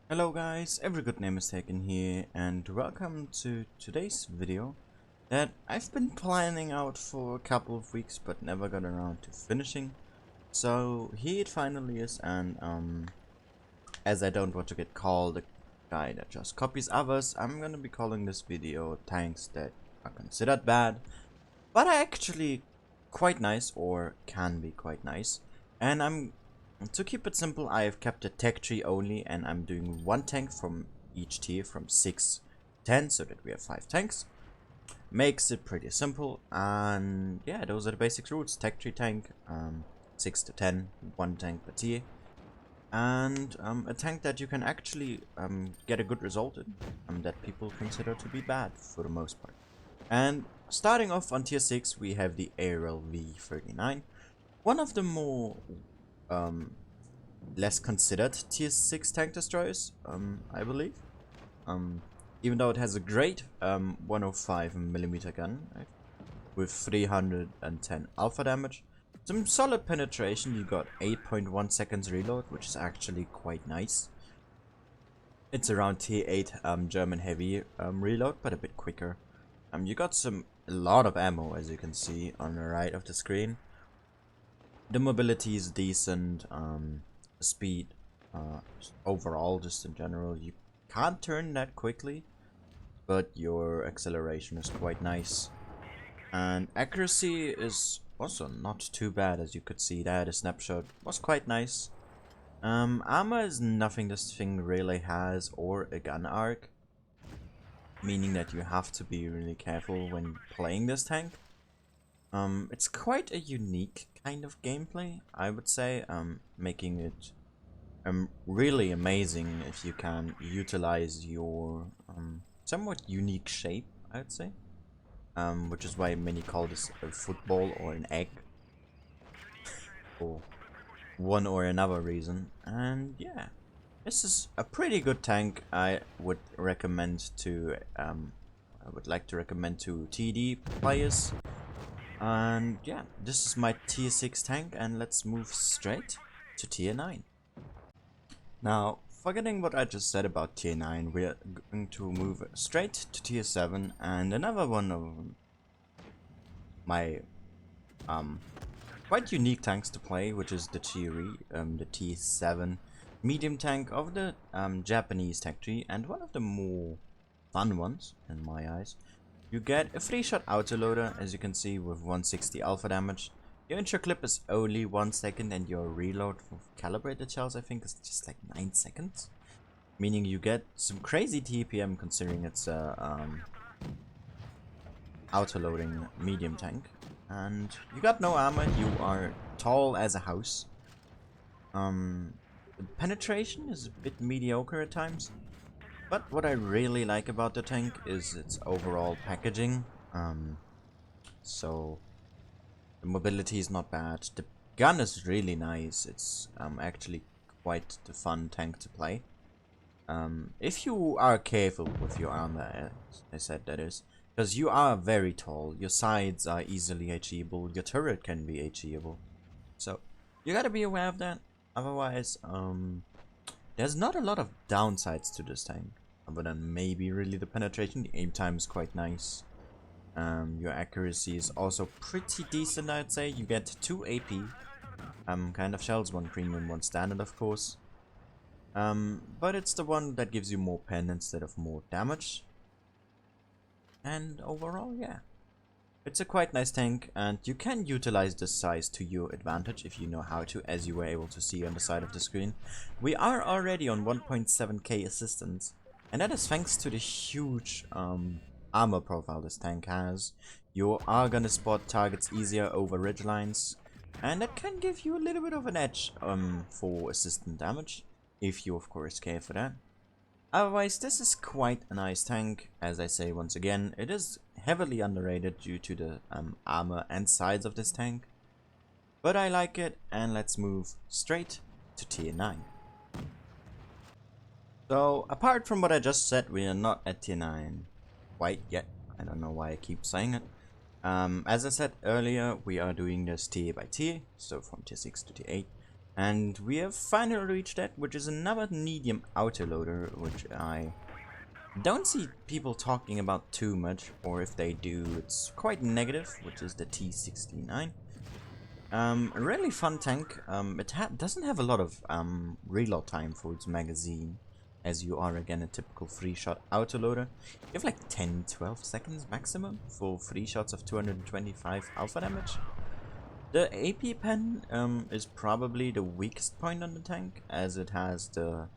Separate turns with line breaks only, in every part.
Hello guys, every good name is taken here, and welcome to today's video that I've been planning out for a couple of weeks but never got around to finishing. So here it finally is, and as I don't want to get called a guy that just copies others, I'm gonna be calling this video tanks that are considered bad but are actually quite nice or can be quite nice. And to keep it simple, I have kept a tech tree only, and I'm doing one tank from each tier from 6 to 10 so that we have 5 tanks. Makes it pretty simple, and yeah, those are the basic rules. Tech tree tank, 6 to 10, one tank per tier, and a tank that you can actually get a good result in, that people consider to be bad for the most part. And starting off on tier 6, we have the Aerial V39, one of the more less considered tier 6 tank destroyers, I believe. Even though it has a great 105mm gun with 310 alpha damage, some solid penetration. You got 8.1 seconds reload, which is actually quite nice. It's around tier 8 German heavy reload, but a bit quicker. You got a lot of ammo, as you can see on the right of the screen. The mobility is decent, speed, overall, just in general, you can't turn that quickly, but your acceleration is quite nice. And accuracy is also not too bad, as you could see there. The snapshot was quite nice. Armor is nothing this thing really has, or a gun arc, meaning that you have to be really careful when playing this tank. It's quite a unique kind of gameplay, I would say, making it really amazing if you can utilize your somewhat unique shape, I would say, which is why many call this a football or an egg, for one or another reason. And yeah, this is a pretty good tank. I would recommend to I would like to recommend to TD players. And yeah, this is my tier 6 tank, and let's move straight to tier 9. Now, forgetting what I just said about tier 9, we're going to move straight to tier 7, and another one of my quite unique tanks to play, which is the the tier 7 medium tank of the Japanese tech tree, and one of the more fun ones in my eyes. You get a 3-shot autoloader, as you can see, with 160 alpha damage. Your intro clip is only 1 second, and your reload for calibrated shells, I think, is just like 9 seconds. Meaning you get some crazy TPM considering it's a autoloading medium tank. And you got no armor, you are tall as a house. Penetration is a bit mediocre at times. But what I really like about the tank is its overall packaging. So the mobility is not bad. The gun is really nice. It's actually quite the fun tank to play. If you are careful with your armor, as I said, that is, because you are very tall. Your sides are easily HEable. Your turret can be HEable. So you gotta be aware of that. Otherwise, there's not a lot of downsides to this tank, other than maybe really the penetration. The aim time is quite nice. Your accuracy is also pretty decent, I'd say. You get 2 AP kind of shells, 1 premium, 1 standard, of course. But it's the one that gives you more pen instead of more damage. And overall, yeah, it's a quite nice tank, and you can utilize this size to your advantage if you know how to, as you were able to see on the side of the screen. We are already on 1.7k assistance, and that is thanks to the huge armor profile this tank has. You are gonna spot targets easier over ridgelines, and that can give you a little bit of an edge for assistant damage, if you of course care for that. Otherwise, this is quite a nice tank. As I say once again, it is heavily underrated due to the armor and size of this tank. But I like it, and let's move straight to tier 9. So, apart from what I just said, we are not at tier 9 quite yet. I don't know why I keep saying it. As I said earlier, we are doing this tier by tier, so from tier 6 to tier 8. And we have finally reached that, which is another medium autoloader, which I don't see people talking about too much, or if they do, it's quite negative, which is the T69. A really fun tank. It doesn't have a lot of reload time for its magazine, as you are again a typical 3-shot autoloader. You have like 10-12 seconds maximum for 3 shots of 225 alpha damage. The AP pen is probably the weakest point on the tank, as it has the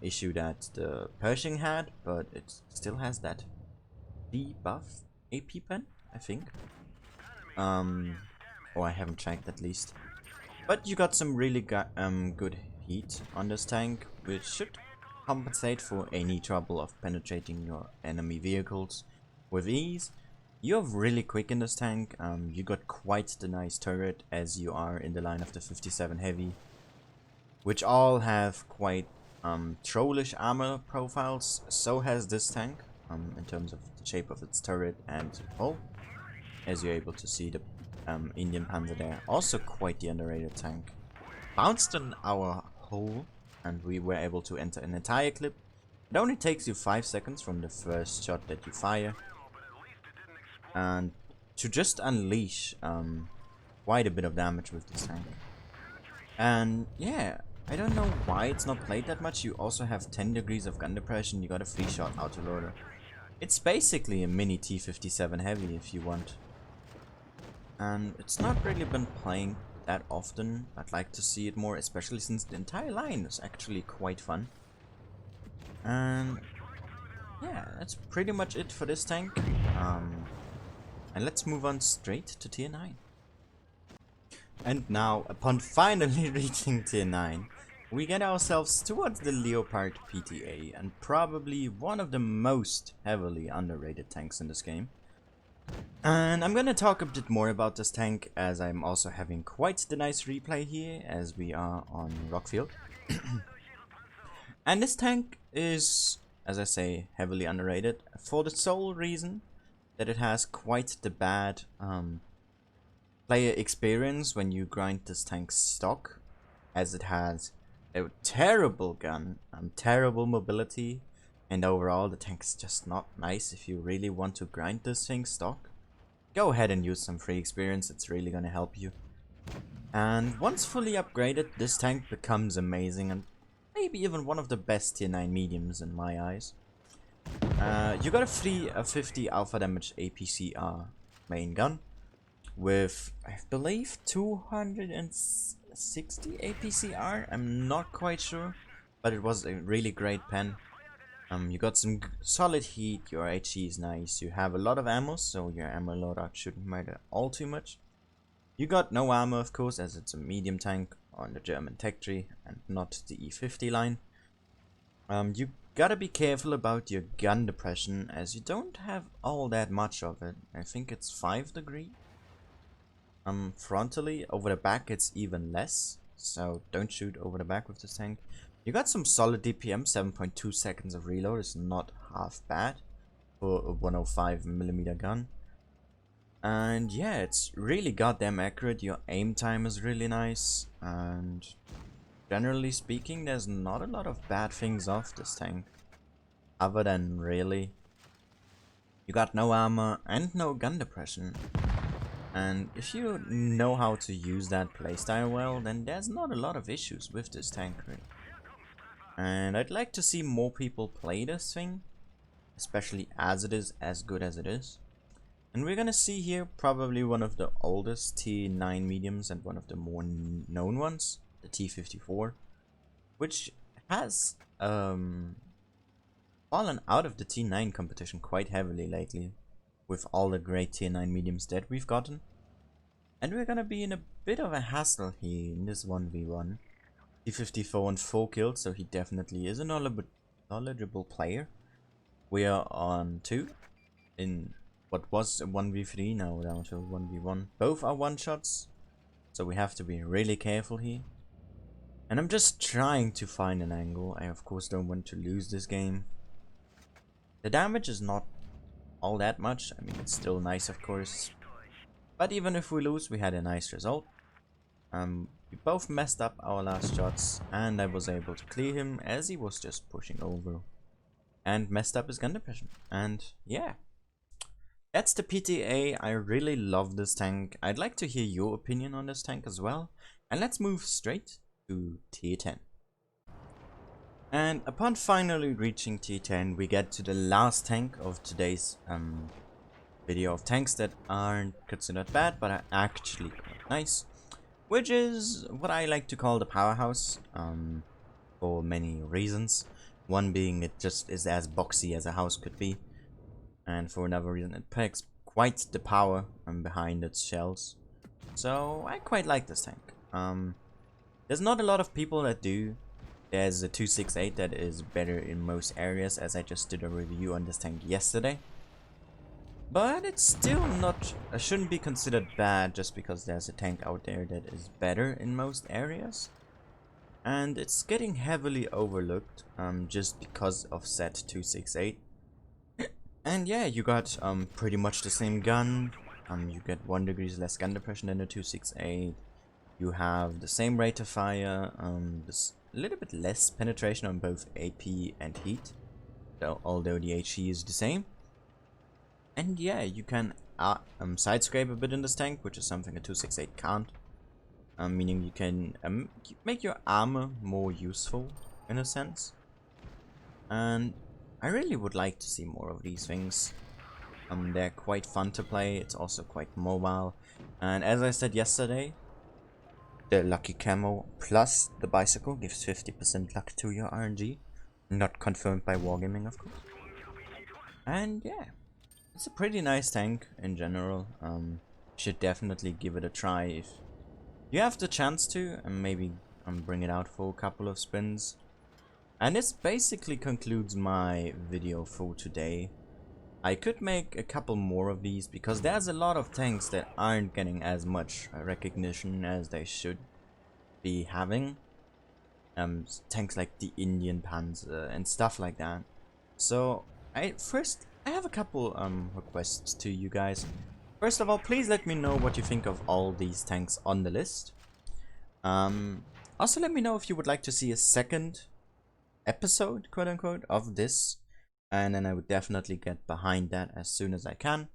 issue that the Pershing had, but it still has that debuff AP pen, I think. Or I haven't checked at least. But you got some really good heat on this tank, which should compensate for any trouble of penetrating your enemy vehicles with ease. You're really quick in this tank. You got quite the nice turret, as you are in the line of the 57 heavy, which all have quite trollish armor profiles. So has this tank, in terms of the shape of its turret and hull. As you're able to see, the Indian Panzer there, also quite the underrated tank. Bounced in our hole, and we were able to enter an entire clip. It only takes you 5 seconds from the first shot that you fire, and to just unleash quite a bit of damage with this tank. And yeah, I don't know why it's not played that much. You also have 10 degrees of gun depression. You got a 3-shot autoloader. It's basically a mini T57 heavy if you want. And it's not really been playing that often. I'd like to see it more, especially since the entire line is actually quite fun. And yeah, that's pretty much it for this tank. And let's move on straight to tier 9. And now, upon finally reaching tier 9, we get ourselves towards the Leopard PTA, and probably one of the most heavily underrated tanks in this game. And I'm gonna talk a bit more about this tank, as I'm also having quite the nice replay here, as we are on Rockfield. And this tank is, as I say, heavily underrated, for the sole reason that it has quite the bad player experience when you grind this tank stock, as it has a terrible gun, terrible mobility, and overall the tank's just not nice. If you really want to grind this thing stock, go ahead and use some free experience, it's really gonna help you. And once fully upgraded, this tank becomes amazing, and maybe even one of the best tier 9 mediums in my eyes. You got a 50 alpha damage APCR main gun with, I believe, 260 APCR. I'm not quite sure, but it was a really great pen. You got some solid heat, your HE is nice, you have a lot of ammo, so your ammo loadout shouldn't matter all too much. You got no armor, of course, as it's a medium tank on the German tech tree and not the E50 line. You gotta be careful about your gun depression, as you don't have all that much of it. I think it's 5 degrees. Frontally, over the back it's even less, so don't shoot over the back with this tank. You got some solid DPM, 7.2 seconds of reload is not half bad for a 105mm gun. And yeah, it's really goddamn accurate, your aim time is really nice, and generally speaking, there's not a lot of bad things off this tank. Other than really, you got no armor and no gun depression. And if you know how to use that playstyle well, then there's not a lot of issues with this tank really. And I'd like to see more people play this thing, especially as it is as good as it is. And we're gonna see here probably one of the oldest T9 mediums and one of the more known ones, the T54, which has fallen out of the T9 competition quite heavily lately, with all the great tier 9 mediums that we've gotten. And we're gonna be in a bit of a hassle here in this 1v1. T54 on 4 kills, so he definitely is a knowledgeable player. We are on 2 in what was a 1v3, now down to 1v1. Both are one-shots, so we have to be really careful here. And I'm just trying to find an angle. I of course don't want to lose this game. The damage is not all that much. I mean, it's still nice, of course. But even if we lose, we had a nice result. We both messed up our last shots, and I was able to clear him as he was just pushing over and messed up his gun depression. And yeah, that's the PTA. I really love this tank. I'd like to hear your opinion on this tank as well. And let's move straight to tier 10. And upon finally reaching tier 10, we get to the last tank of today's video of tanks that aren't considered bad, but are actually quite nice. Which is what I like to call the powerhouse, for many reasons. One being it just is as boxy as a house could be. And for another reason, it packs quite the power behind its shells. So I quite like this tank. There's not a lot of people that do. There's a 268 that is better in most areas, as I just did a review on this tank yesterday. But it's still not, shouldn't be considered bad just because there's a tank out there that is better in most areas. And it's getting heavily overlooked just because of set 268. And yeah, you got pretty much the same gun. You get 1 degree less gun depression than the 268. You have the same rate of fire, this a little bit less penetration on both AP and heat, although the HE is the same. And yeah, you can side scrape a bit in this tank, which is something a 268 can't. Meaning you can make your armor more useful in a sense. And I really would like to see more of these things. They're quite fun to play. It's also quite mobile. And as I said yesterday, the lucky camo plus the bicycle gives 50% luck to your RNG. Not confirmed by Wargaming, of course. And yeah, it's a pretty nice tank in general. Should definitely give it a try if you have the chance to, and maybe bring it out for a couple of spins. And this basically concludes my video for today. I could make a couple more of these because there's a lot of tanks that aren't getting as much recognition as they should be having. Tanks like the Indian Panzer and stuff like that. So I have a couple requests to you guys. First of all, please let me know what you think of all these tanks on the list. Also let me know if you would like to see a second episode, quote unquote, of this. And then I would definitely get behind that as soon as I can.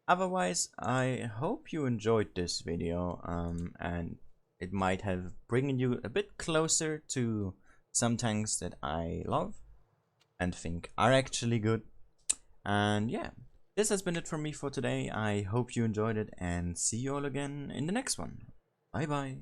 Otherwise, I hope you enjoyed this video, and it might have bringing you a bit closer to some tanks that I love and think are actually good. And yeah, this has been it from me for today. I hope you enjoyed it, and see you all again in the next one. Bye bye.